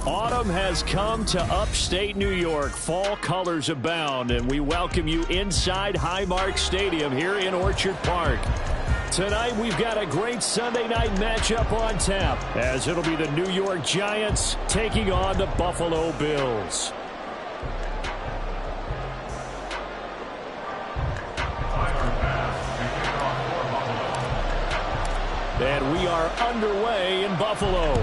Autumn has come to upstate New York. Fall colors abound, and we welcome you inside Highmark Stadium here in Orchard Park. Tonight, we've got a great Sunday night matchup on tap, as it'll be the New York Giants taking on the Buffalo Bills. And we are underway in Buffalo.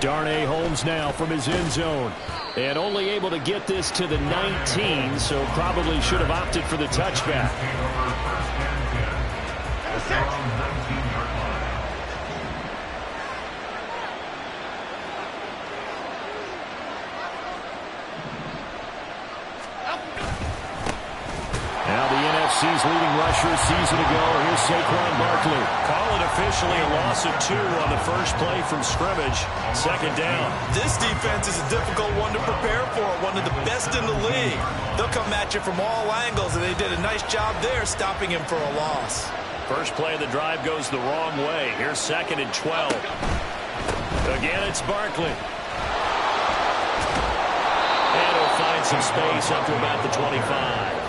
Darnay Holmes now from his end zone. And only able to get this to the 19, so probably should have opted for the touchback. Now the NFC's leading rusher a season ago. Here's Saquon Barkley. Call it officially a loss of 2 on the first play from scrimmage. Second down. This defense is a difficult one to prepare for. One of the best in the league. They'll come at you from all angles, and they did a nice job there stopping him for a loss. First play of the drive goes the wrong way. Here's 2nd and 12. Again, it's Barkley. And he'll find some space up to about the 25.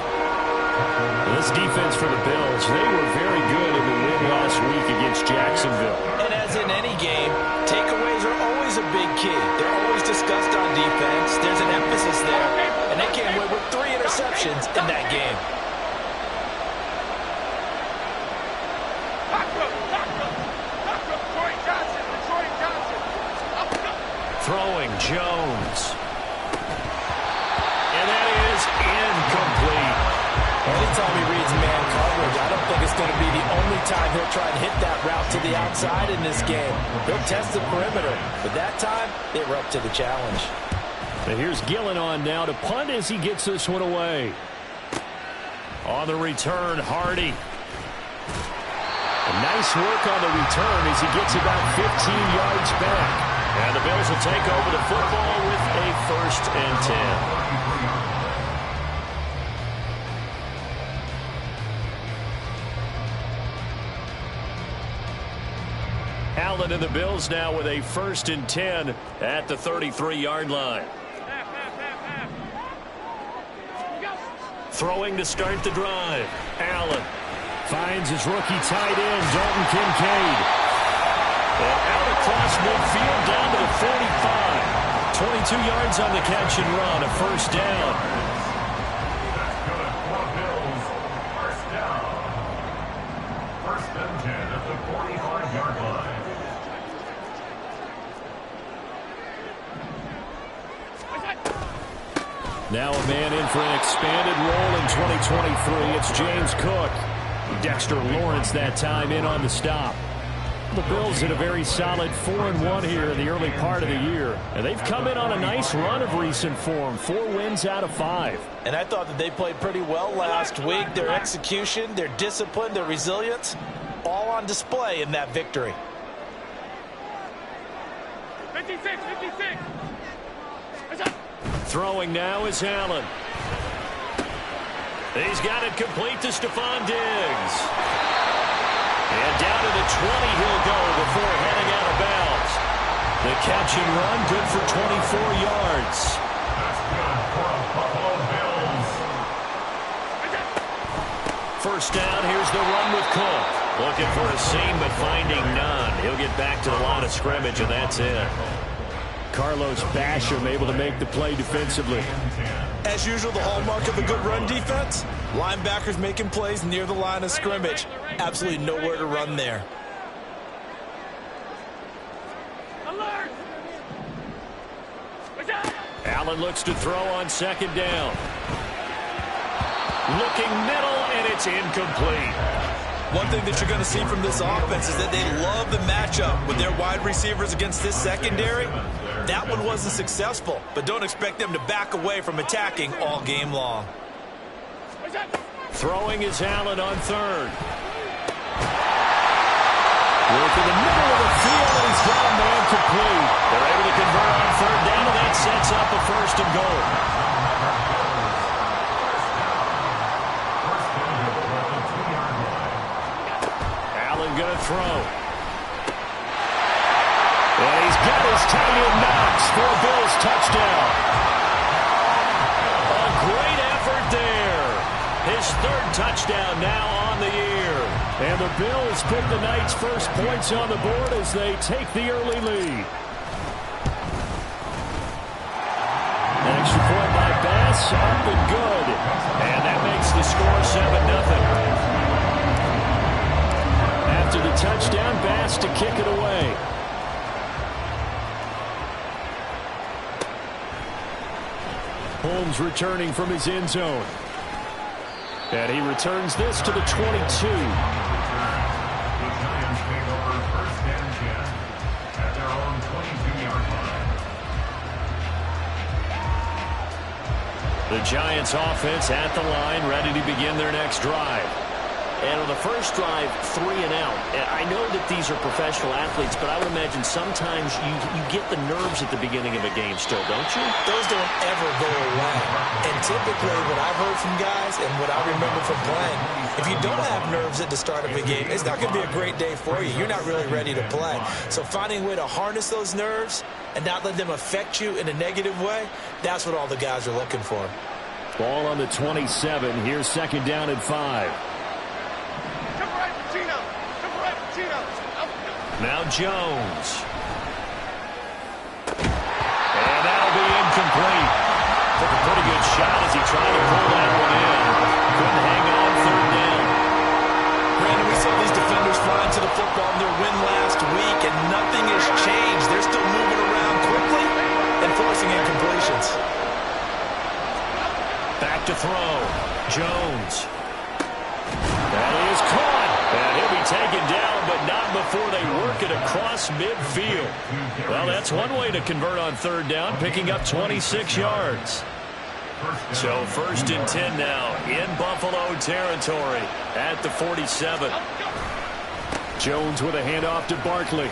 This defense for the Bills, they were very good in the win last week against Jacksonville. And as in any game, takeaways are always a big key. They're always discussed on defense. There's an emphasis there, and they came away with 3 interceptions in that game. Throwing Jones. And that is incomplete. Anytime he reads man coverage, I don't think it's going to be the only time he'll try and hit that route to the outside in this game. He'll test the perimeter, but that time, they were up to the challenge. And here's Gillen on now to punt as he gets this one away. On the return, Hardy. Nice work on the return as he gets about 15 yards back. And the Bills will take over the football with a 1st and 10. Allen and the Bills now with a 1st and 10 at the 33-yard line. Throwing to start the drive. Allen finds his rookie tight end, Dalton Kincaid. And out across midfield down to the 45. 22 yards on the catch and run, a 1st down. Now a man in for an expanded role in 2023. It's James Cook. Dexter Lawrence that time in on the stop. The Bills had a very solid 4-1 here in the early part of the year. And they've come in on a nice run of recent form. 4 wins out of 5. And I thought that they played pretty well last week. Their execution, their discipline, their resilience, all on display in that victory. 56. Throwing now is Allen. He's got it complete to Stephon Diggs. And down to the 20 he'll go before heading out of bounds. The catch and run good for 24 yards. That's good for the Buffalo Bills. 1st down, here's the run with Cook. Looking for a seam but finding none. He'll get back to the line of scrimmage and that's it. Carlos Basham able to make the play defensively. As usual, the hallmark of a good run defense, linebackers making plays near the line of scrimmage. Absolutely nowhere to run there. Alert! Allen looks to throw on 2nd down. Looking middle, and it's incomplete. One thing that you're going to see from this offense is that they love the matchup with their wide receivers against this secondary. That one wasn't successful, but don't expect them to back away from attacking all game long. Throwing is Allen on 3rd. Work in the middle of the field, and he's got a man complete. They're able to convert on 3rd down, and that sets up a 1st and goal. Allen going to throw. And he's got his tight end Knox for a Bills touchdown. A great effort there. His third touchdown now on the year. And the Bills put the night's first points on the board as they take the early lead. An extra point by Bass, up and good. And that makes the score 7-0. After the touchdown, Bass to kick it away. Holmes returning from his end zone. And he returns this to the 22. The Giants take over first and 10 at their own 22-yard line. The Giants offense at the line, ready to begin their next drive. And on the first drive, 3 and out. And I know that these are professional athletes, but I would imagine sometimes you get the nerves at the beginning of a game still, don't you? Those don't ever go away. And typically what I've heard from guys and what I remember from playing, if you don't have nerves at the start of a game, it's not going to be a great day for you. You're not really ready to play. So finding a way to harness those nerves and not let them affect you in a negative way, that's what all the guys are looking for. Ball on the 27. Here's second down and 5. Now Jones. And that'll be incomplete. Took a pretty good shot as he tried to pull that one in. Couldn't hang on third down. Brandon, we saw these defenders flying to the football in their win last week, and nothing has changed. They're still moving around quickly and forcing incompletions. Back to throw. Jones. That is caught. And he'll be taken down, but not before they work it across midfield. Well, that's one way to convert on third down, picking up 26 yards. So first and 10 now in Buffalo territory at the 47. Jones with a handoff to Barkley.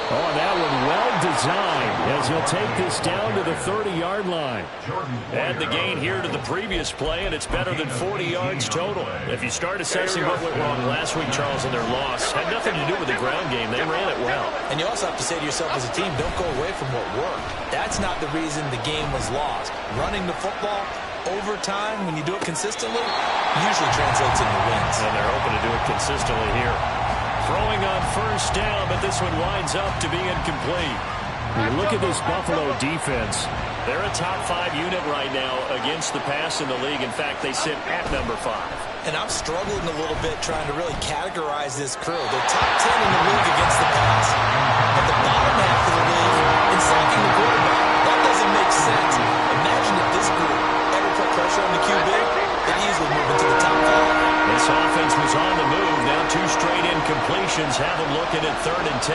Oh, that one well designed as he'll take this down to the 30-yard line. Add the gain here to the previous play, and it's better than 40 yards total. If you start assessing what went wrong last week, Charles, in their loss, had nothing to do with the ground game. They ran it well. And you also have to say to yourself as a team, don't go away from what worked. That's not the reason the game was lost. Running the football over time, when you do it consistently, usually translates into wins. And they're hoping to do it consistently here. Throwing on first down, but this one winds up to be incomplete. You look at this Buffalo defense. They're a top 5 unit right now against the pass in the league. In fact, they sit at number 5. And I'm struggling a little bit trying to really categorize this crew. They're top 10 in the league against the pass. But the bottom half of the league in sacking the quarterback. That doesn't make sense. Imagine if this group ever put pressure on the QB, they'd easily move into the top 5. This offense was on the move. Now 2 straight incompletions have them looking at 3rd and 10.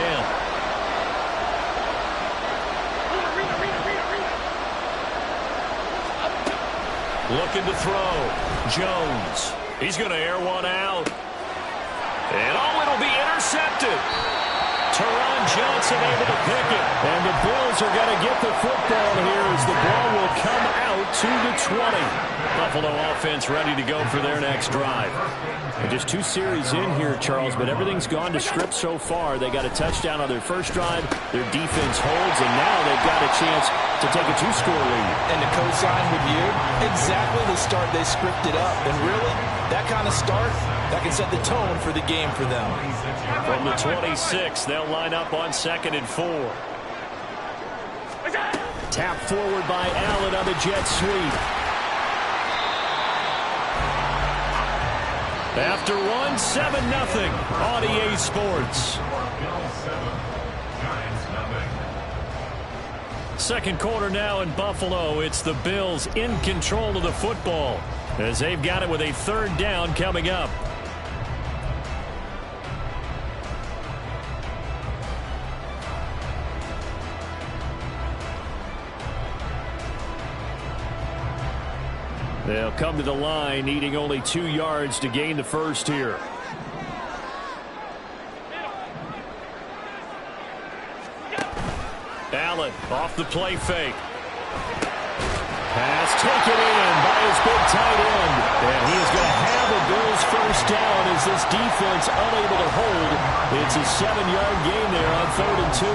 Looking to throw. Jones. He's going to air one out. And it'll be intercepted. Teron Johnson able to pick it. And the Bills are going to get the football here as the ball will come out to the 20. Buffalo offense ready to go for their next drive. And just 2 series in here, Charles, but everything's gone to script so far. They got a touchdown on their first drive. Their defense holds, and now they've got a chance to take a 2-score lead. And to co-sign with you, exactly the start they scripted up. And really, that kind of start, that can set the tone for the game for them. From the 26, they'll line up on 2nd and 4. Tap forward by Allen on the jet sweep. After one, 7-0 on EA Sports. Second quarter now in Buffalo. It's the Bills in control of the football as they've got it with a 3rd down coming up. They'll come to the line, needing only 2 yards to gain the first here. Allen off the play fake. Pass taken in by his big tight end. And he is going to have a Bills first down as this defense unable to hold. It's a 7-yard gain there on 3rd and 2.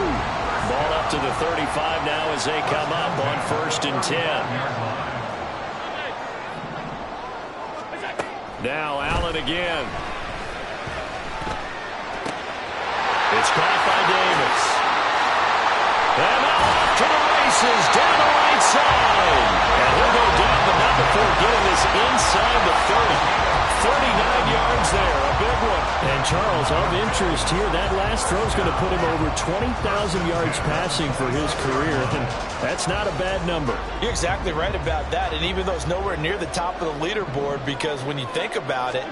Ball up to the 35 now as they come up on 1st and 10. Now Allen again. It's caught by Davis. And now off to the races, down the right side. And he'll go down, but not before getting this inside the 30. 39 yards there, a big one. And Charles, of interest here, that last throw is going to put him over 20,000 yards passing for his career. And that's not a bad number. You're exactly right about that. And even though it's nowhere near the top of the leaderboard, because when you think about it,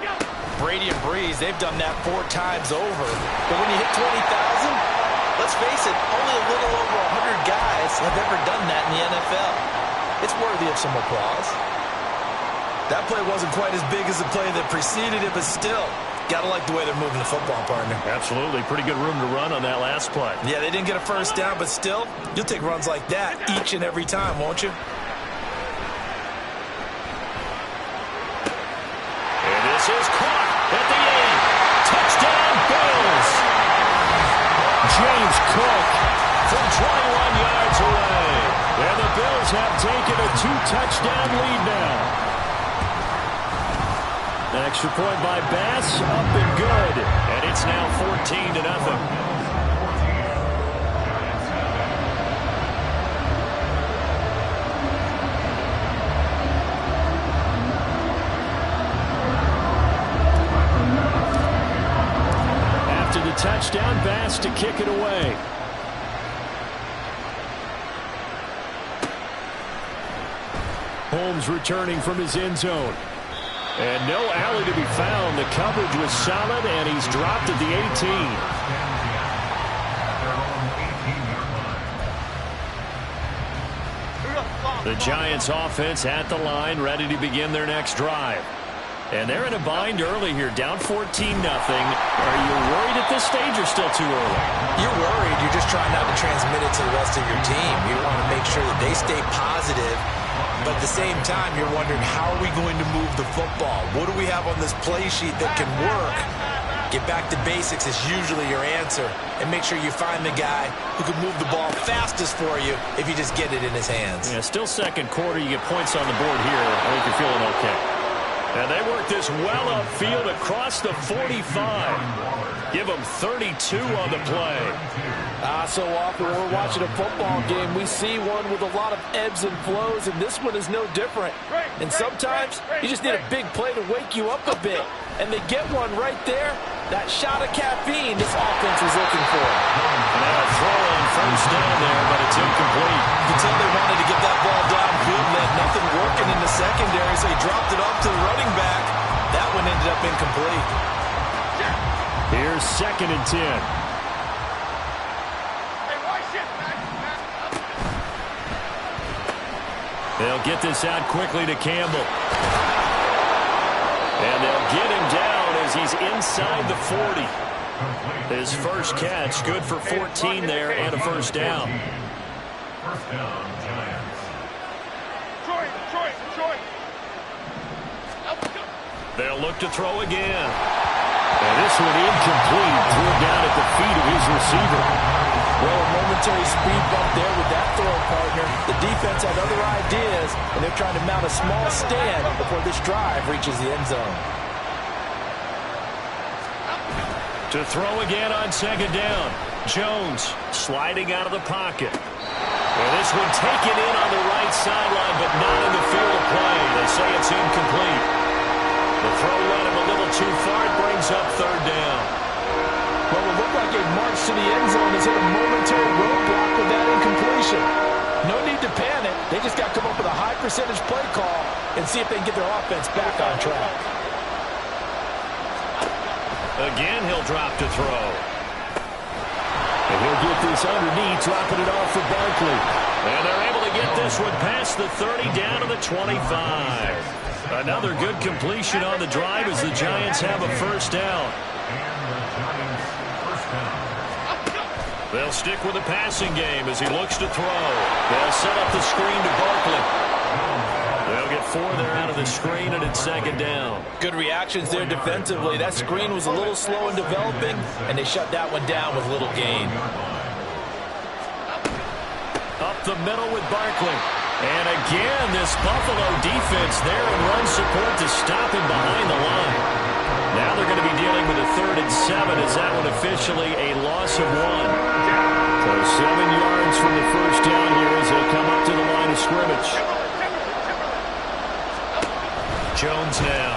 Brady and Breeze, they've done that 4 times over. But when you hit 20,000, let's face it, only a little over 100 guys have ever done that in the NFL. It's worthy of some applause. That play wasn't quite as big as the play that preceded it, but still, got to like the way they're moving the football, partner. Absolutely. Pretty good room to run on that last play. Yeah, they didn't get a first down, but still, you'll take runs like that each and every time, won't you? And this is caught at the 8. Touchdown, Bills. James Cook from 21 yards away. And the Bills have taken a 2-touchdown lead now. Extra point by Bass, up and good. And it's now 14-0. After the touchdown, Bass to kick it away. Holmes returning from his end zone. And no alley to be found. The coverage was solid, and he's dropped at the 18. The Giants offense at the line, ready to begin their next drive. And they're in a bind early here, down 14-0. Are you worried at this stage or still too early? You're worried. You're just trying not to transmit it to the rest of your team. You want to make sure that they stay positive. But at the same time, you're wondering, how are we going to move the football? What do we have on this play sheet that can work? Get back to basics is usually your answer. And make sure you find the guy who can move the ball fastest for you if you just get it in his hands. Yeah, still second quarter. You get points on the board here. I think you're feeling okay. And they work this well upfield across the 45. Give them 32 on the play. So often when we're watching a football game, we see one with a lot of ebbs and flows, and this one is no different. And sometimes you just need a big play to wake you up a bit. And they get one right there. That shot of caffeine this offense was looking for. Now a throw on first down there, but it's incomplete. You can tell they wanted to get that ball down good. They had nothing working in the secondary, so he dropped it off to the running back. That one ended up incomplete. Here's 2nd and 10. They'll get this out quickly to Campbell. And they'll get him down as he's inside the 40. His first catch, good for 14 there and a first down. First down, Giants. Troy. They'll look to throw again. And this one incomplete. Threw it down at the feet of his receiver. Well, a momentary speed bump there with that throw, partner. The defense had other ideas, and they're trying to mount a small stand before this drive reaches the end zone. To throw again on 2nd down. Jones sliding out of the pocket. Well, this one taken in on the right sideline, but not in the field of play. They say it's incomplete. The throw led him a little too far. It brings up 3rd down. Well, it looked like a march to the end zone has hit a momentary roadblock with that incompletion. No need to panic. They just got to come up with a high percentage play call and see if they can get their offense back on track. Again, he'll drop to throw. And he'll get this underneath, dropping it off for Barkley. And they're able to get this one past the 30, down to the 25. Another good completion on the drive as the Giants have a first down. They'll stick with the passing game as he looks to throw. They'll set up the screen to Barkley. They'll get 4 there out of the screen, and it's second down. Good reactions there defensively. That screen was a little slow in developing, and they shut that one down with little gain. Up the middle with Barkley. And again, this Buffalo defense there in run support to stop him behind the line. Now they're going to be dealing with a 3rd and 7 as that one officially a loss of 1. So 7 yards from the first down here as they come up to the line of scrimmage. Jones now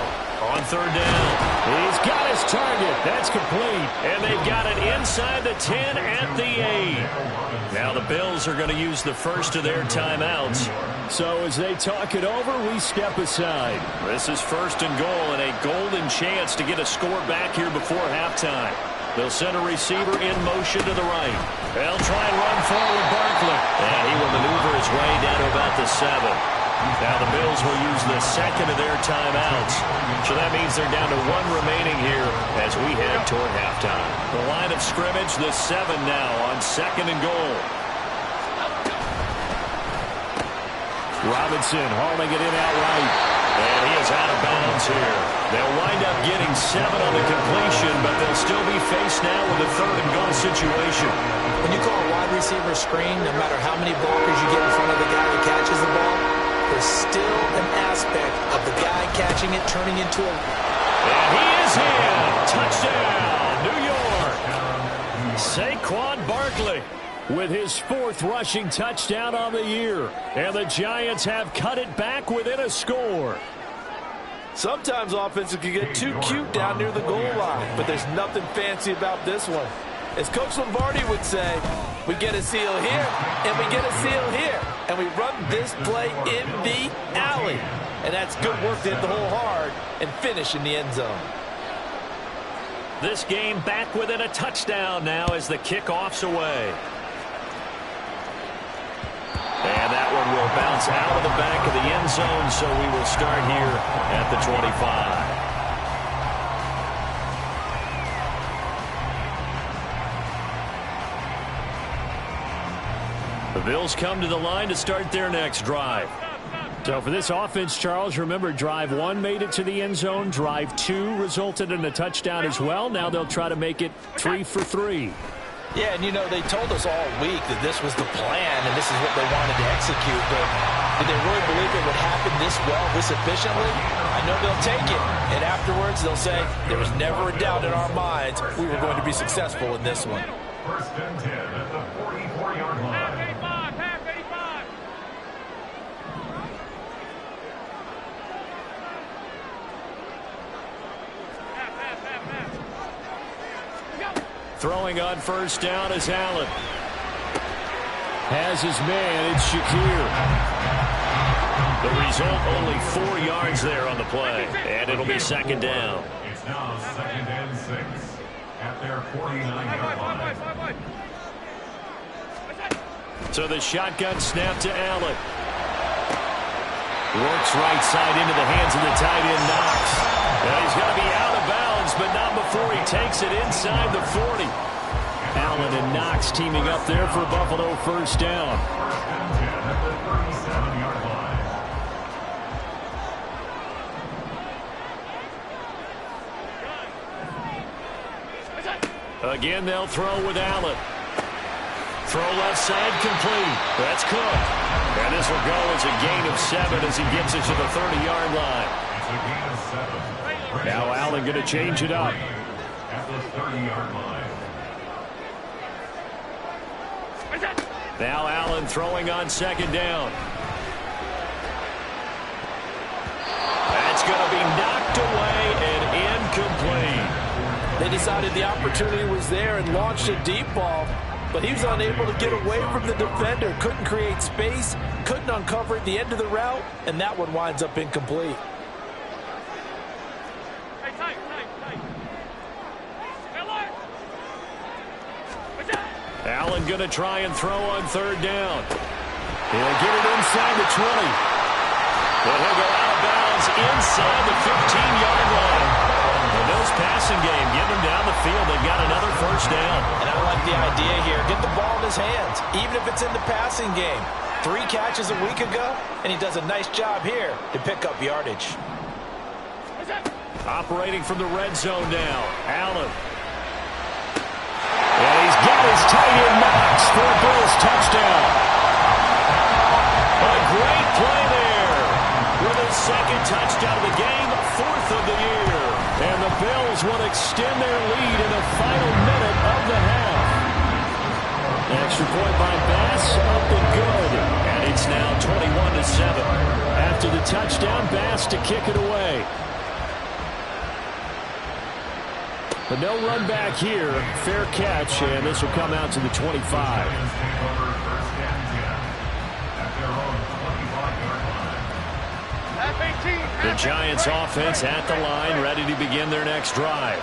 on 3rd down. He's got his target. That's complete. And they've got it inside the 10 at the 8. Now the Bills are going to use the first of their timeouts. So as they talk it over, we step aside. This is 1st and goal and a golden chance to get a score back here before halftime. They'll send a receiver in motion to the right. They'll try and run forward Barkley. And he will maneuver his way down to about the 7. Now the Bills will use the second of their timeouts. So that means they're down to 1 remaining here as we head toward halftime. The line of scrimmage, the 7 now on 2nd and goal. Robinson hauling it in outright. And he is out of bounds here. They'll wind up getting 7 on the completion, but they'll still be faced now with a 3rd and goal situation. When you call a wide receiver screen, no matter how many blockers you get in front of the guy that catches the ball, there's still an aspect of the guy catching it turning into a... And he is in. Touchdown, New York. Saquon Barkley with his 4th rushing touchdown on the year. And the Giants have cut it back within a score. Sometimes offenses can get too cute down near the goal line, but there's nothing fancy about this one. As Coach Lombardi would say, we get a seal here, and we get a seal here, and we run this play in the alley. And that's good work to hit the hole hard and finish in the end zone. This game back within a touchdown now as the kickoff's away. And that one will bounce out of the back of the end zone, so we will start here at the 25. The Bills come to the line to start their next drive. So for this offense, Charles, remember drive 1 made it to the end zone. Drive 2 resulted in a touchdown as well. Now they'll try to make it 3 for 3. Yeah, and you know, they told us all week that this was the plan and this is what they wanted to execute, but did they really believe it would happen this well, this efficiently? I know they'll take it, and afterwards they'll say there was never a doubt in our minds we were going to be successful in this one. 1st and 10 at the 44-yard line. Half 85. Throwing on 1st down is Allen. Has his man, it's Shakir. The result, only 4 yards there on the play, and it'll be 2nd down. It's now 2nd and 6 at their 49-yard line. So the shotgun snap to Allen. Works right side into the hands of the tight end, Knox. And he's going to be out of bounds, but not before he takes it inside the 40. Allen and Knox teaming up there for Buffalo 1st down. 1st and 10 at the 37-yard line. Again, they'll throw with Allen. Throw left side complete. That's Cook. And this will go as a gain of 7 as he gets it to the 30-yard line. It's a gain of 7. Now Allen going to change it up. At the 30-yard line. Now Allen throwing on 2nd down. That's going to be knocked away and incomplete. They decided the opportunity was there and launched a deep ball, but he was unable to get away from the defender, couldn't create space, couldn't uncover at the end of the route, and that one winds up incomplete. Allen going to try and throw on 3rd down. He'll get it inside the 20. But he'll go out of bounds inside the 15-yard line. The Bills passing game, get them down the field. They've got another 1st down. And I like the idea here. Get the ball in his hands, even if it's in the passing game. 3 catches a week ago, and he does a nice job here to pick up yardage. Operating from the red zone now. Allen. And he's got his tight end Knox for a Bills touchdown. A great play there. With his second touchdown of the game, 4th of the year. And the Bills will extend their lead in the final minute of the half. Extra point by Bass, up and good. And it's now 21-7. After the touchdown, Bass to kick it away. But no run back here. Fair catch, and this will come out to the 25. The Giants offense at the line, ready to begin their next drive.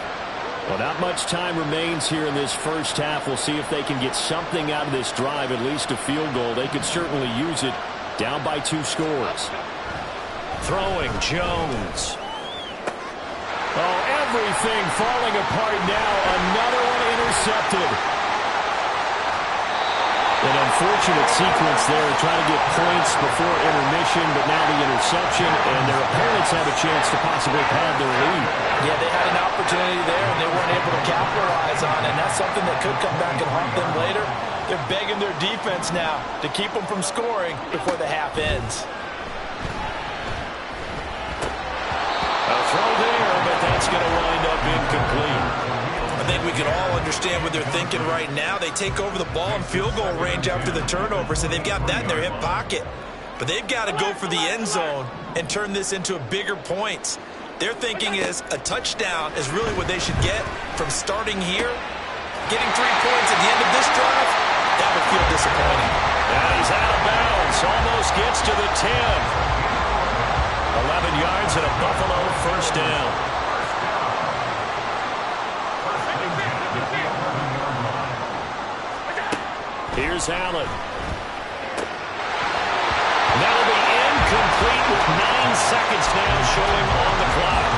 Well, not much time remains here in this first half. We'll see if they can get something out of this drive, at least a field goal. They could certainly use it, down by 2 scores. Throwing, Jones. Oh, everything falling apart now. Another one intercepted. An unfortunate sequence there, trying to get points before intermission, but now the interception, and their opponents have a chance to possibly pad their lead. Yeah, they had an opportunity there, and they weren't able to capitalize on it, and that's something that could come back and haunt them later. They're begging their defense now to keep them from scoring before the half ends. A throw there, but that's going to wind up incomplete. I think we can all understand what they're thinking right now. They take over the ball in field goal range after the turnover, so they've got that in their hip pocket. But they've got to go for the end zone and turn this into a bigger points. Their thinking is a touchdown is really what they should get from starting here. Getting 3 points at the end of this drive, that would feel disappointing. And he's out of bounds, almost gets to the 10. 11 yards and a Buffalo first down. Here's Allen. That'll be incomplete with 9 seconds now showing on the clock.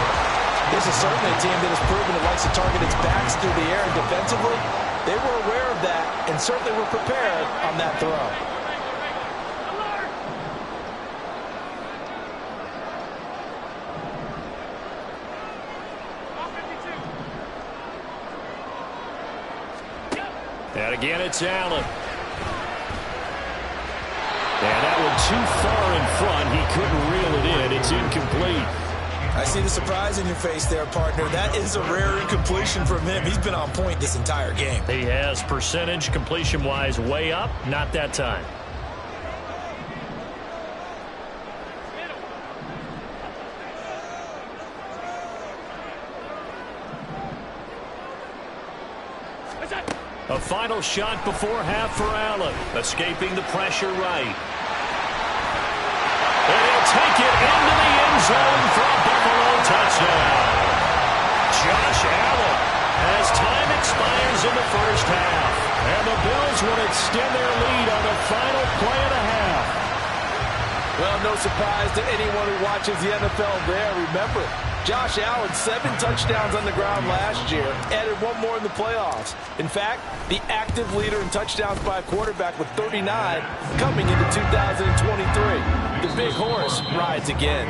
This is certainly a team that has proven it likes to target its backs through the air, and defensively, they were aware of that and certainly were prepared on that throw. And again, it's Allen. And that one too far in front. He couldn't reel it in. It's incomplete. I see the surprise in your face there, partner. That is a rare incompletion from him. He's been on point this entire game. He has percentage completion-wise way up. Not that time. A final shot before half for Allen. Escaping the pressure right. And he'll take it into the end zone for a Buffalo touchdown. Josh Allen as time expires in the first half. And the Bills will extend their lead on the final play and a half. Well, no surprise to anyone who watches the NFL there. Remember, Josh Allen, 7 touchdowns on the ground last year, added 1 more in the playoffs. In fact, the active leader in touchdowns by a quarterback with 39 coming into 2023. The big horse rides again.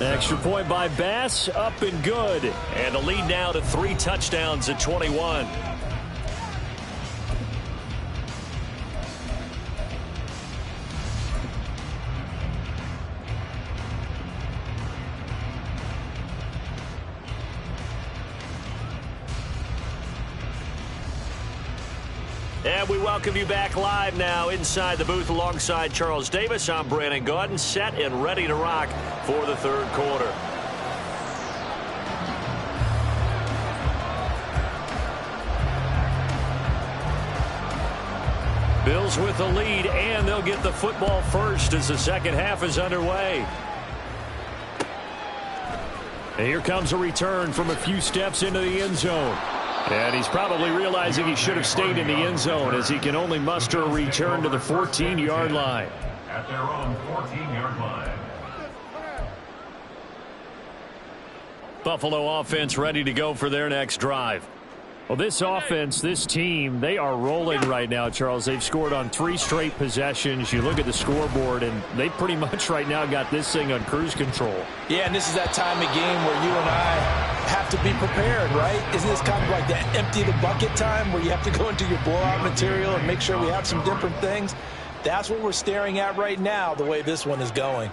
Extra point by Bass, up and good. And the lead now to 3 touchdowns at 21. And we welcome you back live now inside the booth alongside Charles Davis. I'm Brandon Gaudin, set and ready to rock for the third quarter. Bills with the lead, and they'll get the football first as the second half is underway. And here comes a return from a few steps into the end zone. And he's probably realizing he should have stayed in the end zone as he can only muster a return to the 14-yard line. At their own 14-yard line. Buffalo offense ready to go for their next drive. Well, this offense, this team, they are rolling right now, Charles. They've scored on 3 straight possessions. You look at the scoreboard, and they pretty much right now got this thing on cruise control. Yeah, and this is that time of game where you and I have to be prepared, right? Isn't this kind of like that empty the bucket time where you have to go into your blowout material and make sure we have some different things? That's what we're staring at right now, the way this one is going.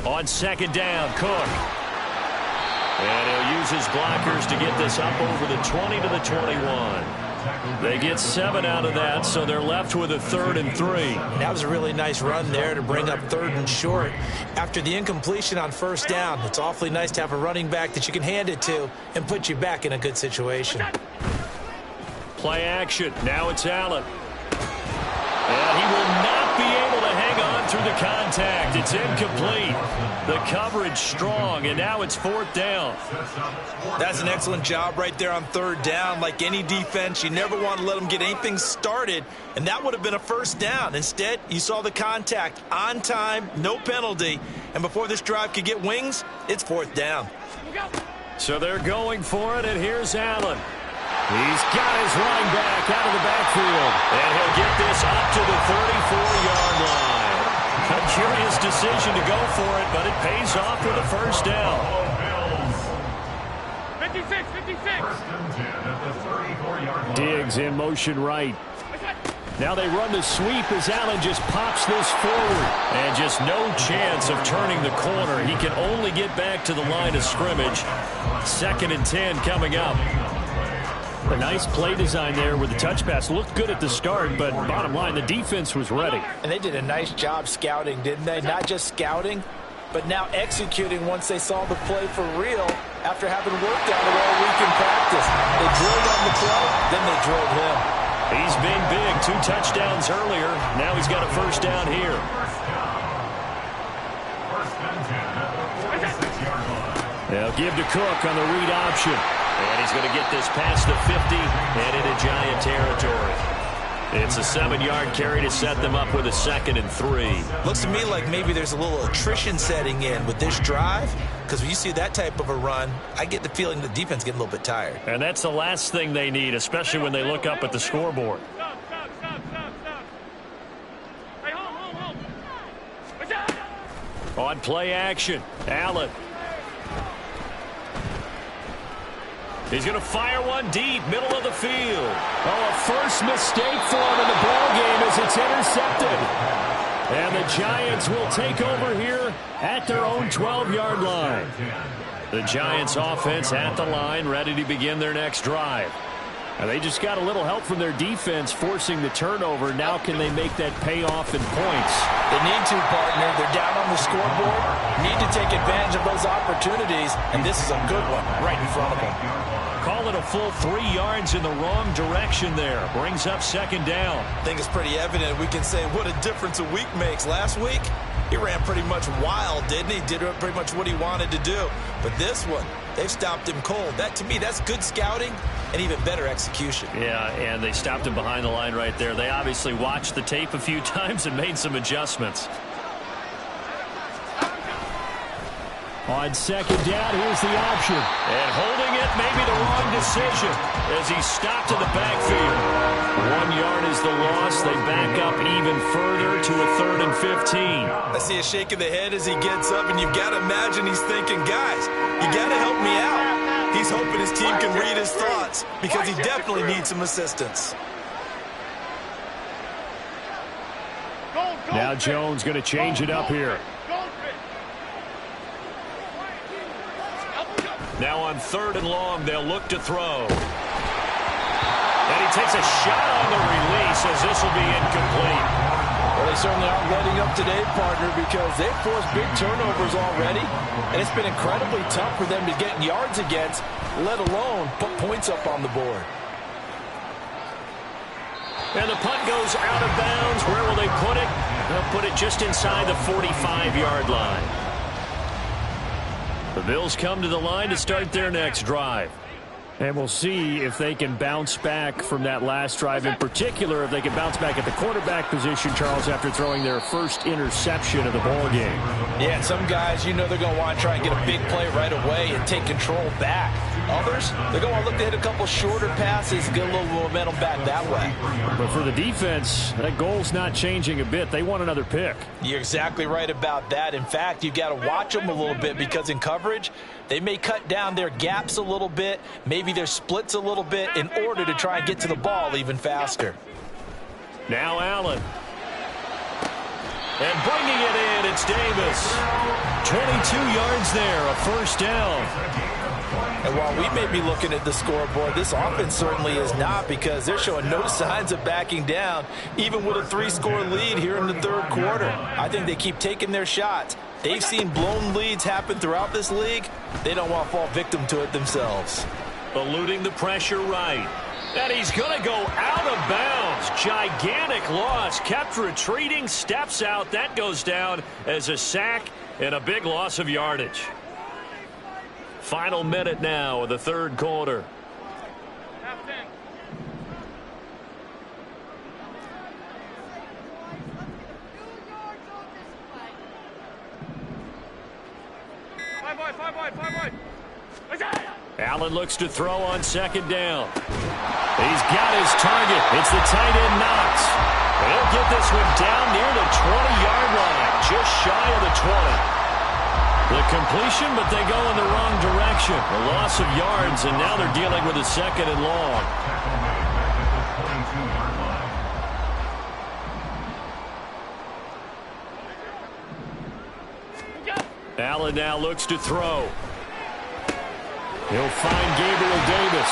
On second down, Cook. And he'll use his blockers to get this up over the 20 to the 21. They get 7 out of that, so they're left with a 3rd and 3. That was a really nice run there to bring up 3rd and short. After the incompletion on 1st down, it's awfully nice to have a running back that you can hand it to and put you back in a good situation. Play action. Now it's Allen. And he will not be able to hang on through the contact. It's incomplete. The coverage strong, and now it's 4th down. That's an excellent job right there on 3rd down. Like any defense, you never want to let them get anything started, and that would have been a 1st down. Instead, you saw the contact on time, no penalty, and before this drive could get wings, it's 4th down. So they're going for it, and here's Allen. He's got his running back out of the backfield. And he'll get this up to the 34-yard line. A curious decision to go for it, but it pays off with a 1st down. 56, 56. Diggs in motion right. Now they run the sweep as Allen just pops this forward. And just no chance of turning the corner. He can only get back to the line of scrimmage. 2nd and 10 coming up. A nice play design there with the touch pass. Looked good at the start, but bottom line, the defense was ready. And they did a nice job scouting, didn't they? Not just scouting, but now executing once they saw the play for real after having worked on it all week in practice. They drilled on the play, then they drilled him. He's been big. 2 touchdowns earlier. Now he's got a 1st down here. They'll give to Cook on the read option. And he's going to get this past the 50 and into Giant territory. It's a 7-yard carry to set them up with a 2nd and 3. Looks to me like maybe there's a little attrition setting in with this drive, because when you see that type of a run, I get the feeling the defense getting a little bit tired. And that's the last thing they need, especially when they look up at the scoreboard. Stop. Hey, hold. Watch out. On play action, Allen. He's going to fire one deep, middle of the field. Oh, a first mistake for him in the ballgame as it's intercepted. And the Giants will take over here at their own 12-yard line. The Giants offense at the line, ready to begin their next drive. And they just got a little help from their defense forcing the turnover. Now can they make that pay off in points? They need to, partner. They're down on the scoreboard. Need to take advantage of those opportunities, and this is a good one right in front of them. Call it a full 3 yards in the wrong direction there. Brings up 2nd down. I think it's pretty evident. We can say what a difference a week makes. Last week, he ran pretty much wild, didn't he? Did pretty much what he wanted to do. But this one, they've stopped him cold. That, to me, that's good scouting and even better execution. Yeah, and they stopped him behind the line right there. They obviously watched the tape a few times and made some adjustments. On 2nd down, here's the option. And holding it may be the wrong decision as he stopped in the backfield. 1 yard is the loss. They back up even further to a 3rd and 15. I see a shake of the head as he gets up, and you've got to imagine he's thinking, guys, you got to help me out. He's hoping his team can read his thoughts because he definitely needs some assistance. Now Jones going to change it up here. Now on 3rd and long, they'll look to throw. And he takes a shot on the release as this will be incomplete. Well, they certainly aren't letting up today, partner, because they've forced big turnovers already, and it's been incredibly tough for them to get yards against, let alone put points up on the board. And the punt goes out of bounds. Where will they put it? They'll put it just inside the 45-yard line. The Bills come to the line to start their next drive. And we'll see if they can bounce back from that last drive, in particular if they can bounce back at the quarterback position, Charles, after throwing their first interception of the ball game. Yeah, and some guys, you know they're going to want to try and get a big play right away and take control back. Others, they're going to look to hit a couple shorter passes and get a little momentum back that way. But for the defense, that goal's not changing a bit. They want another pick. You're exactly right about that. In fact, you've got to watch them a little bit because in coverage, they may cut down their gaps a little bit, maybe their splits a little bit in order to try and get to the ball even faster. Now Allen. And bringing it in, it's Davis. 22 yards there, a first down. And while we may be looking at the scoreboard, this offense certainly is not, because they're showing no signs of backing down, even with a 3-score lead here in the third quarter. I think they keep taking their shots. They've seen blown leads happen throughout this league. They don't want to fall victim to it themselves. Eluding the pressure right. And he's going to go out of bounds. Gigantic loss. Kept retreating. Steps out. That goes down as a sack and a big loss of yardage. Final minute now of the third quarter. Half 10. Five wide. Allen looks to throw on second down. He's got his target. It's the tight end Knox. He'll get this one down near the 20-yard line, just shy of the 20. The completion, but they go in the wrong direction. A loss of yards, and now they're dealing with a second and long. Allen now looks to throw. He'll find Gabriel Davis.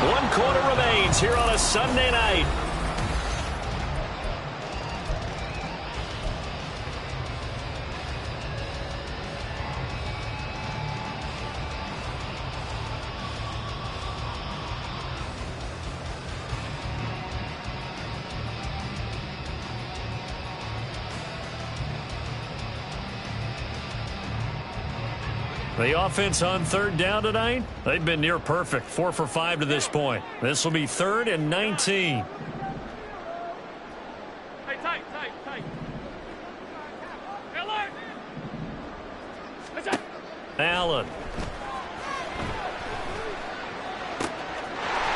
One quarter remains here on a Sunday night. The offense on third down tonight, they've been near perfect. 4 for 5 to this point. This will be 3rd and 19. Tight. Allen.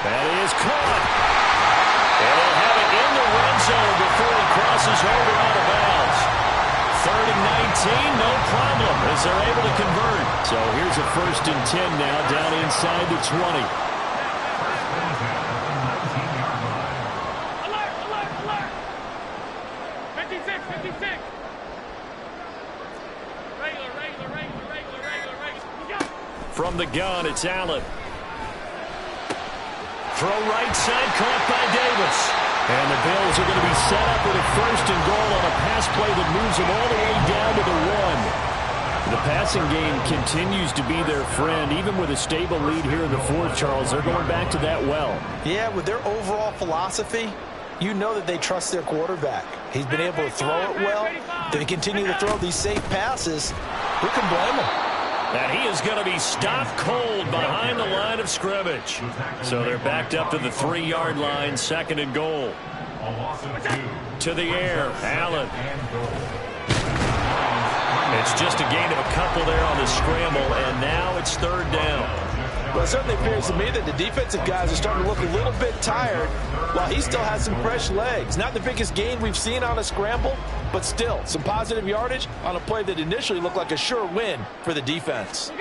That is caught. And they'll have it in the red zone before he crosses over out of bounds. 3rd and 19, no problem, as they're able to convert. So here's a 1st and 10 now, down inside the 20. Alert! 56. Regular. From the gun, it's Allen. Throw right side, caught by Davis. And the Bills are going to be set up with a 1st and goal on a pass play that moves them all the way down to the 1. The passing game continues to be their friend. Even with a stable lead here in the 4th, Charles, they're going back to that well. Yeah, with their overall philosophy, you know that they trust their quarterback. He's been able to throw it well. They continue to throw these safe passes. Who can blame him? And he is going to be stopped cold behind the line of scrimmage. So they're backed up to the 3-yard line, 2nd and goal. To the air, Allen. It's just a gain of a couple there on the scramble, and now it's 3rd down. Well, it certainly appears to me that the defensive guys are starting to look a little bit tired while he still has some fresh legs. Not the biggest gain we've seen on a scramble, but still some positive yardage on a play that initially looked like a sure win for the defense.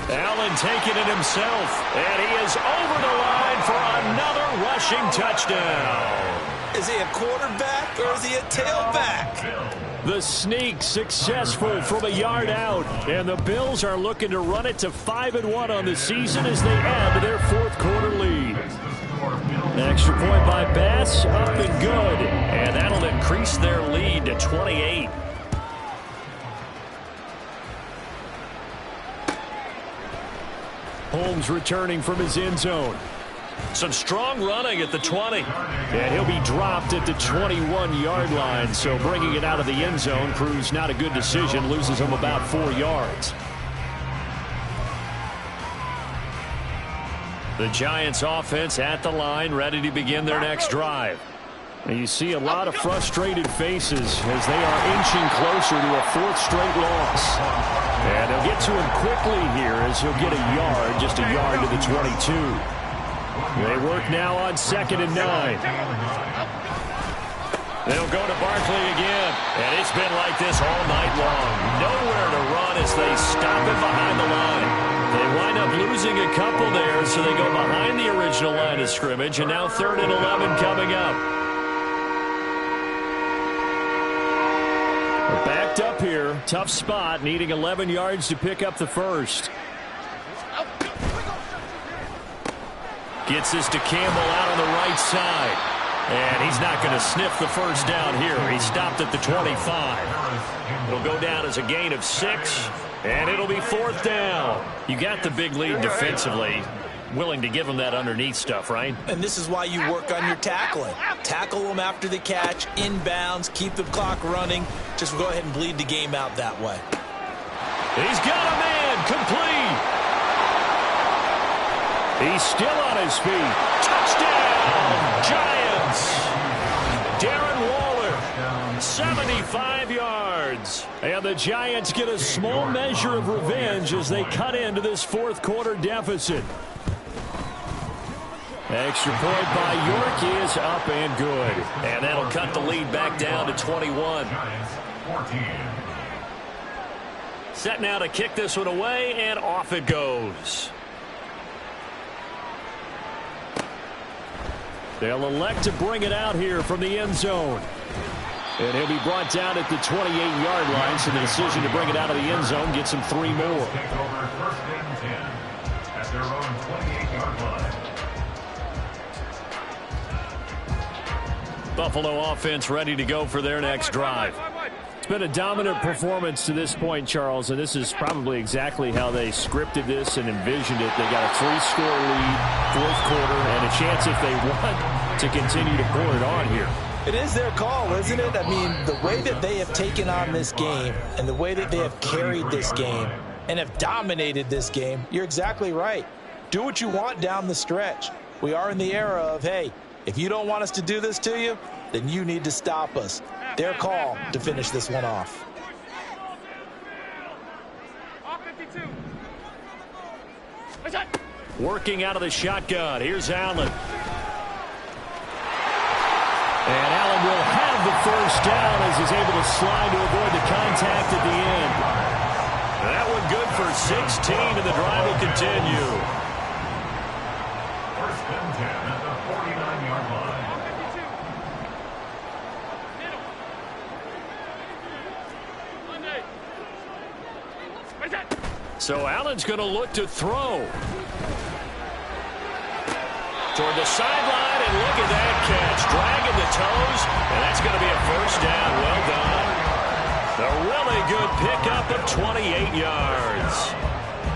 Allen taking it himself, and he is over the line for another rushing touchdown. Is he a quarterback or is he a tailback? The sneak successful from a yard out, and the Bills are looking to run it to 5-1 on the season as they add to their 4th quarter lead. An extra point by Bass, up and good, and that'll increase their lead to 28. Holmes returning from his end zone. Some strong running at the 20. And he'll be dropped at the 21-yard line. So bringing it out of the end zone proves not a good decision. Loses him about 4 yards. The Giants offense at the line, ready to begin their next drive. And you see a lot of frustrated faces as they are inching closer to a 4th straight loss. And they'll get to him quickly here as he'll get a yard, just a yard to the 22. They work now on 2nd and 9. They'll go to Barkley again. And it's been like this all night long. Nowhere to run as they stop it behind the line. They wind up losing a couple there, so they go behind the original line of scrimmage. And now 3rd and 11 coming up. We're backed up here. Tough spot, needing 11 yards to pick up the first. Gets this to Campbell out on the right side. And he's not going to sniff the first down here. He stopped at the 25. It'll go down as a gain of 6, and it'll be 4th down. You got the big lead defensively. Willing to give them that underneath stuff, right? And this is why you work on your tackling. Tackle them after the catch, inbounds, keep the clock running. Just go ahead and bleed the game out that way. He's got a man, complete. He's still on his feet. Touchdown, Giants. Darren Waller, 75 yards. And the Giants get a small measure of revenge as they cut into this 4th quarter deficit. Extra point by York is up and good. And that'll cut the lead back down to 21. Set now to kick this one away, and off it goes. They'll elect to bring it out here from the end zone. And he'll be brought down at the 28-yard line, so the decision to bring it out of the end zone gets him 3 more. Take over 1st and 10 at their own 28-yard line. Buffalo offense ready to go for their next drive. It's been a dominant performance to this point, Charles, and this is probably exactly how they scripted this and envisioned it. They got a 3-score lead, 4th quarter, and a chance if they want to continue to pour it on here. It is their call, isn't it? I mean, the way that they have taken on this game and the way that they have carried this game and have dominated this game, you're exactly right. Do what you want down the stretch. We are in the era of, hey, if you don't want us to do this to you, then you need to stop us. Their call to finish this one off. Working out of the shotgun. Here's Allen. And Allen will have the first down as he's able to slide to avoid the contact at the end. That one good for 16, and the drive will continue. 1st and 10 at the 49-yard line. So Allen's going to look to throw. Toward the sideline, and look at that catch. Dragging the toes, and that's going to be a first down. Well done. A really good pickup of 28 yards.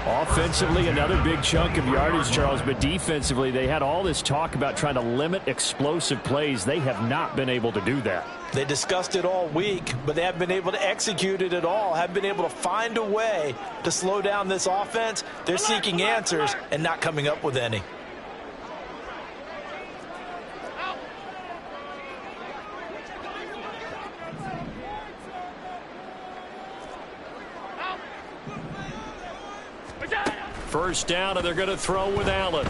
Offensively, another big chunk of yardage, Charles, but defensively, they had all this talk about trying to limit explosive plays. They have not been able to do that. They discussed it all week, but they haven't been able to execute it at all, haven't been able to find a way to slow down this offense. They're seeking answers and not coming up with any. First down, and they're going to throw with Allen.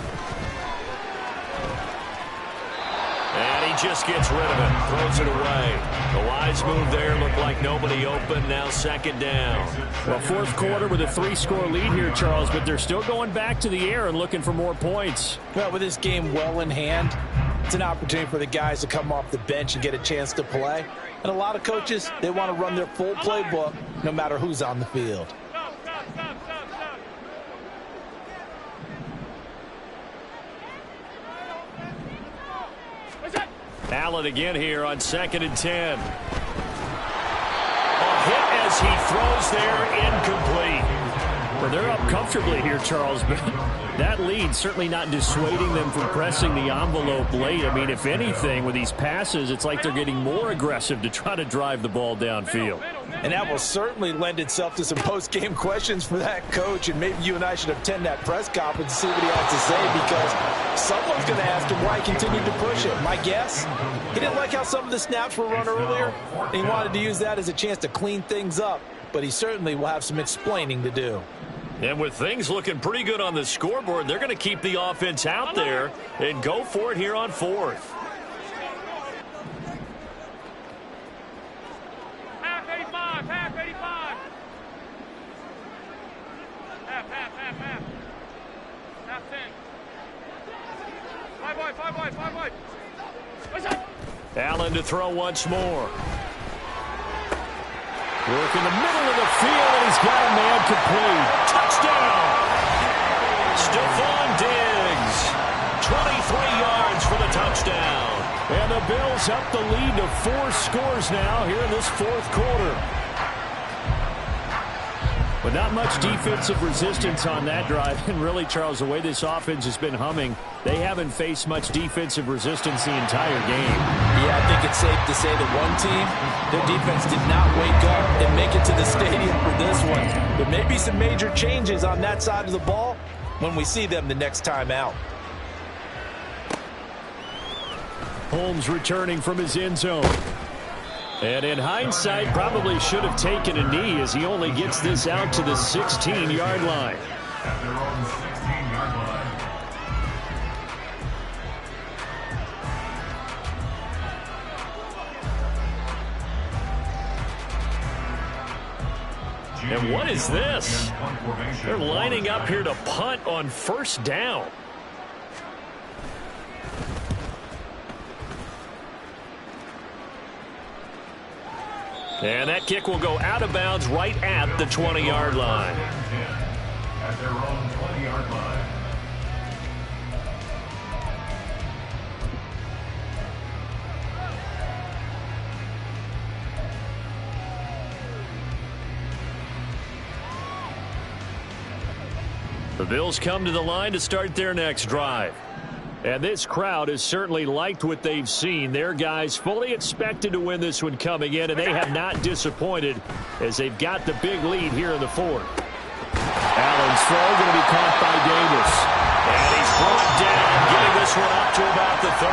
And he just gets rid of it, throws it away. The wise move there, looked like nobody open, now 2nd down. Well, 4th quarter with a 3-score lead here, Charles, but they're still going back to the air and looking for more points. Well, with this game well in hand, it's an opportunity for the guys to come off the bench and get a chance to play. And a lot of coaches, they want to run their full playbook no matter who's on the field. Allen again here on 2nd and 10. A hit as he throws there, incomplete. Well, they're up comfortably here, Charles, but that lead certainly not dissuading them from pressing the envelope late. I mean, if anything, with these passes, it's like they're getting more aggressive to try to drive the ball downfield. And that will certainly lend itself to some post-game questions for that coach, and maybe you and I should attend that press conference and see what he has to say, because someone's going to ask him why he continued to push it. My guess, he didn't like how some of the snaps were run earlier, and he wanted to use that as a chance to clean things up, but he certainly will have some explaining to do. And with things looking pretty good on the scoreboard, they're going to keep the offense out there and go for it here on 4th. Half 85, half 85. Half. Half 10. 5 wide. What's up? Allen to throw once more. Work in the middle of the field, and he's got a man complete. Touchdown! Stephon Diggs, 23 yards for the touchdown. And the Bills up the lead to 4 scores now here in this 4th quarter. But not much defensive resistance on that drive. And really, Charles, the way this offense has been humming, they haven't faced much defensive resistance the entire game. Yeah, I think it's safe to say that one team, their defense did not wake up and make it to the stadium for this one. There may be some major changes on that side of the ball when we see them the next time out. Holmes returning from his end zone. And in hindsight, probably should have taken a knee as he only gets this out to the 16-yard line. At their own 16-yard line. And what is this? They're lining up here to punt on 1st down. And that kick will go out of bounds right at the 20-yard line. At their own 20-yard line. The Bills come to the line to start their next drive. And this crowd has certainly liked what they've seen. Their guys fully expected to win this one coming in, and they have not disappointed as they've got the big lead here in the 4th. Allen's throw going to be caught by Davis. And he's brought down, getting this one up to about the 35.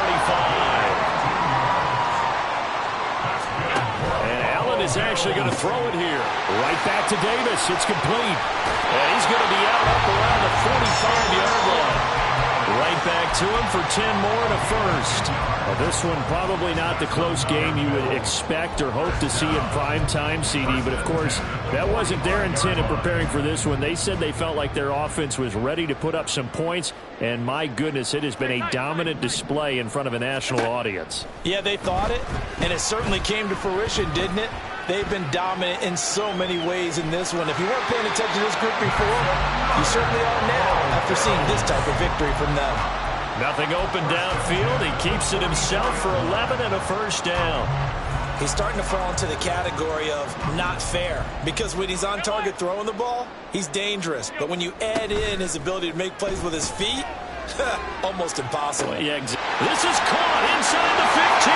And Allen is actually going to throw it here. Right back to Davis. It's complete. And he's going to be out up around the 45-yard line. Right back to him for 10 more and a first. Well, this one probably not the close game you would expect or hope to see in prime time, CD. But, of course, that wasn't their intent in preparing for this one. They said they felt like their offense was ready to put up some points. And, my goodness, it has been a dominant display in front of a national audience. Yeah, they thought it, and it certainly came to fruition, didn't it? They've been dominant in so many ways in this one. If you weren't paying attention to this group before, you certainly are now after seeing this type of victory from them. Nothing open downfield. He keeps it himself for 11 and a first down. He's starting to fall into the category of not fair, because when he's on target throwing the ball, he's dangerous. But when you add in his ability to make plays with his feet, almost impossible. Yeah, this is caught inside the 15.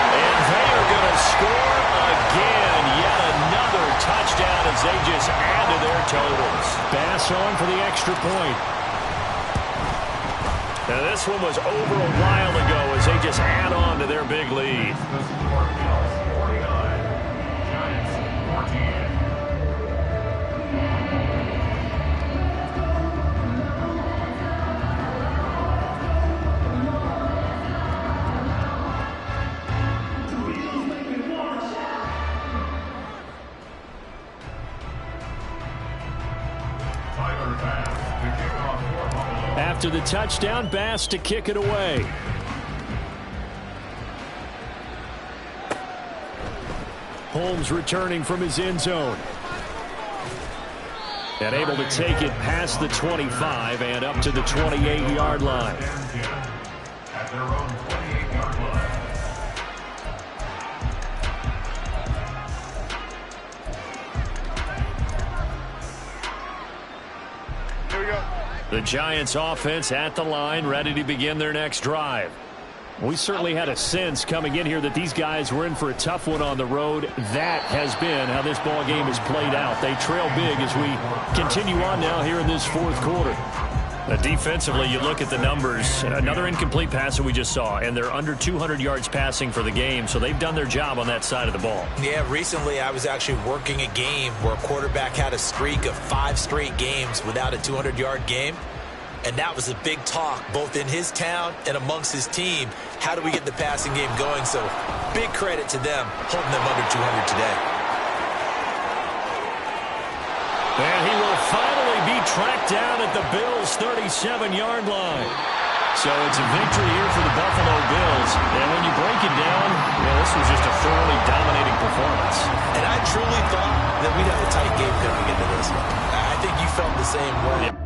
And they are going to score again. Yet another touchdown as they just add to their totals. Bass on for the extra point. Now this one was over a while ago as they just add on to their big lead. The score, Bills 49, Giants 14. After the touchdown, Bass to kick it away. Holmes returning from his end zone. And able to take it past the 25 and up to the 28-yard line. At their own 28-yard line. The Giants offense at the line, ready to begin their next drive. We certainly had a sense coming in here that these guys were in for a tough one on the road. That has been how this ball game has played out. They trail big as we continue on now here in this fourth quarter. Defensively, you look at the numbers. Another incomplete pass that we just saw, and they're under 200 yards passing for the game, so they've done their job on that side of the ball. Yeah, recently I was actually working a game where a quarterback had a streak of 5 straight games without a 200-yard game. And that was a big talk, both in his town and amongst his team. How do we get the passing game going? So big credit to them, holding them under 200 today. And he will finally be tracked down at the Bills' 37-yard line. So it's a victory here for the Buffalo Bills. And when you break it down, this was just a thoroughly dominating performance. And I truly thought that we'd have a tight game coming into this one. I think you felt the same way. Yeah.